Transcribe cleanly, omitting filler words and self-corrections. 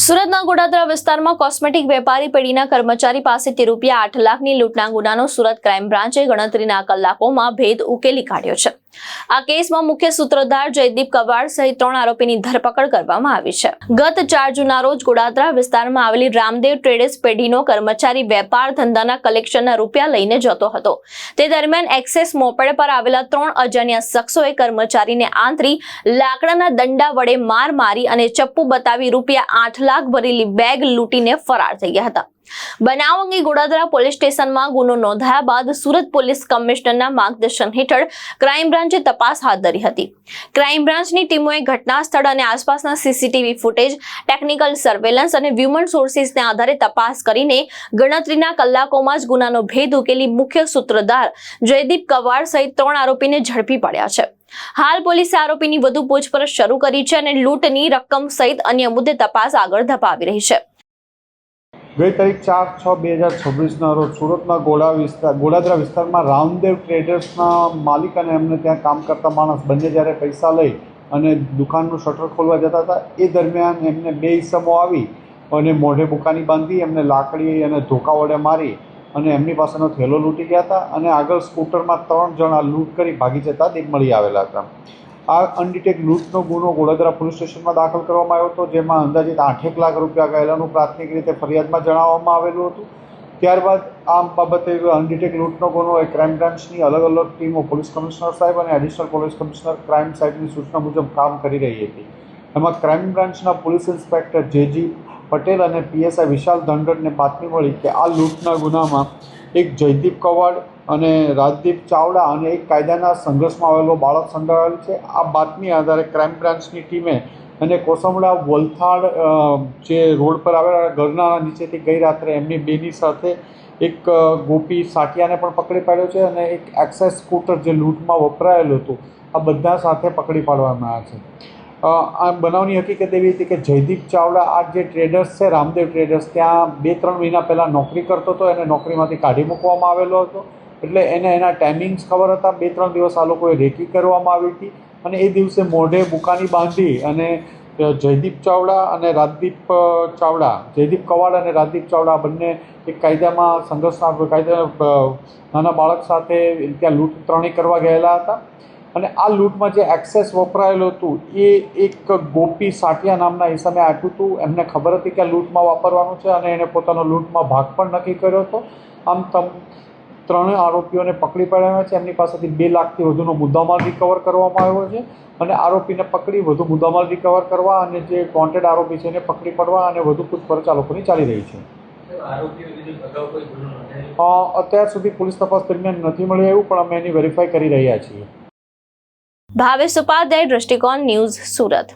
સુરતના ગોડાદરા વિસ્તારમાં કોસ્મેટિક વેપારી પેઢીના કર્મચારી પાસેથી રૂપિયા 8 લાખની લૂંટના ગુનાનો સુરત ક્રાઇમ બ્રાન્ચે ગણતરીના કલાકોમાં ભેદ ઉકેલી કાઢ્યો છે। આ કેસમાં મુખ્ય સૂત્રધાર જયદીપ કવાડ સહિત 3 આરોપીની ધરપકડ કરવામાં આવી છે। ગત 4 જૂનના રોજ ગોડાદરા વિસ્તારમાં આવેલી રામદેવ ટ્રેડર્સ પેઢીનો કર્મચારી વેપાર ધંધાના કલેક્શનના રૂપિયા લઈને જતો હતો। તે દરમિયાન એક્સેસ મોપેડ પર આવેલા 3 અજાણ્યા શખ્સોએ કર્મચારીને આંતરી લાકડાના દંડા વડે માર મારી અને ચપ્પુ બતાવી રૂપિયા 8 લાખ ભરેલી બેગ લૂંટીને ફરાર થઈ ગયા હતા। બનાવ અંગે ગોડાદરા પોલીસ સ્ટેશનમાં ગુનો નોંધાયા બાદ સુરત પોલીસ કમિશનરના માર્ગદર્શન હેઠળ ક્રાઇમ બ્રાન્ચે તપાસ હાથ ધરી હતી। ક્રાઇમ બ્રાન્ચની ટીમોએ ઘટના સ્થળ અને આસપાસના સીસીટીવી ફૂટેજ, ટેકનિકલ સર્વેલન્સ અને હ્યુમન સોર્સિસના આધારે તપાસ કરીને ગણતરીના કલાકોમાં જ ગુનાનો ભેદ ઉકેલી મુખ્ય સૂત્રધાર જયદીપ કવાડ સહિત 3 આરોપીને ઝડપી પડ્યા છે। હાલ પોલીસે આરોપીની વધુ પૂછપરછ શરૂ કરી છે અને લૂંટની રકમ સહિત અન્ય મુદ્દે તપાસ આગળ ધપાવી રહી છે। ગઈ તારીખ 4/6/2026ના રોજ સુરતના ગોડાદરા વિસ્તારમાં રામદેવ ટ્રેડર્સના માલિક અને એમને ત્યાં કામ કરતા માણસ બંને જ્યારે પૈસા લઈ અને દુકાનનું શટર ખોલવા જતા હતા એ દરમિયાન એમને 2 ઈસમો આવી અને મોઢે બુકાની બાંધી એમને લાકડી અને ધોકા વડે મારી અને એમની પાસેનો થેલો લૂંટી ગયા હતા અને આગળ સ્કૂટરમાં 3 જણા લૂંટ કરી ભાગી જતા મળી આવેલા હતા। આ અનડિટેક લૂંટનો ગુનો ગોડાદરા પોલીસ સ્ટેશનમાં દાખલ કરવામાં આવ્યો હતો, જેમાં અંદાજિત 8 લાખ રૂપિયા ગયેલાનું પ્રાથમિક રીતે ફરિયાદમાં જણાવવામાં આવેલું હતું। ત્યારબાદ આ બાબતે અનડિટેક લૂંટનો ગુનો એ ક્રાઇમ બ્રાન્ચની અલગ અલગ ટીમો પોલીસ કમિશનર સાહેબ અને એડિશનલ પોલીસ કમિશનર ક્રાઇમ સાહેબની સૂચના મુજબ કામ કરી રહી હતી। એમાં ક્રાઇમ બ્રાન્ચના પોલીસ ઇન્સ્પેક્ટર જેજી પટેલ અને પીએસઆઈ વિશાલ ધનગડને બાતમી મળી કે આ લૂંટના ગુનામાં એક જયદીપ કવાડ અને રાજદીપ ચાવડા અને એક કાયદાના સંઘર્ષમાં આવેલો બાળક સંડોવાયેલ છે। આ બાતમી આધારે ક્રાઇમ બ્રાન્ચની ટીમે અને કોસંબડા વલથાડ જે રોડ પર આવેલા ઘરના નીચેથી ગઈ રાત્રે એમની બેની સાથે એક ગોપી સાટિયાને પણ પકડી પાડ્યો છે અને એક એક્સેસ સ્કૂટર જે લૂંટમાં વપરાયેલું હતું આ બધા સાથે પકડી પાડવામાં આવ્યા છે। આ બનાવની હકીકત એવી હતી કે જયદીપ ચાવડા આ જે ટ્રેડર્સ છે રામદેવ ટ્રેડર્સ ત્યાં 2-3 મહિના પહેલાં નોકરી કરતો હતો, એને નોકરીમાંથી કાઢી મૂકવામાં આવેલો હતો એટલે એને એના ટાઈમિંગ્સ ખબર હતા। 2-3 દિવસ આ લોકોએ રેકી કરવામાં આવી હતી અને એ દિવસે મોઢે બુકાની બાંધી અને જયદીપ ચાવડા અને રાજદીપ ચાવડા જયદીપ કવાડ અને રાજદીપ ચાવડા બંને એક કાયદામાં સંઘર્ષના નાના બાળક સાથે ત્યાં લૂંટ ત્રણેય કરવા ગયેલા હતા અને આ લૂંટમાં જે એક્સેસ વપરાયેલું હતું એ એક ગોપી સાટિયા નામના ઈસમે આપ્યું હતું। એમને ખબર હતી કે આ લૂંટમાં વાપરવાનું છે અને એને પોતાનો લૂંટમાં ભાગ પણ નક્કી કર્યો હતો। આમ 3 આરોપીઓને પકડી પાડ્યા છે। એમની પાસેથી 2 લાખથી વધુનો મુદ્દામાલ રિકવર કરવામાં આવ્યો છે અને આરોપીને પકડી વધુ મુદ્દામાલ રિકવર કરવા અને જે વોન્ટેડ આરોપી છે એને પકડી પાડવા અને વધુ પૂછપરછ આ લોકોની ચાલી રહી છે। અત્યાર સુધી પોલીસ તપાસ દરમિયાન નથી મળી આવ્યું પણ અમે એની વેરીફાઈ કરી રહ્યા છીએ। ભાવેશ ઉપાધ્યાય, દ્રષ્ટિકોણ ન્યૂઝ, સુરત।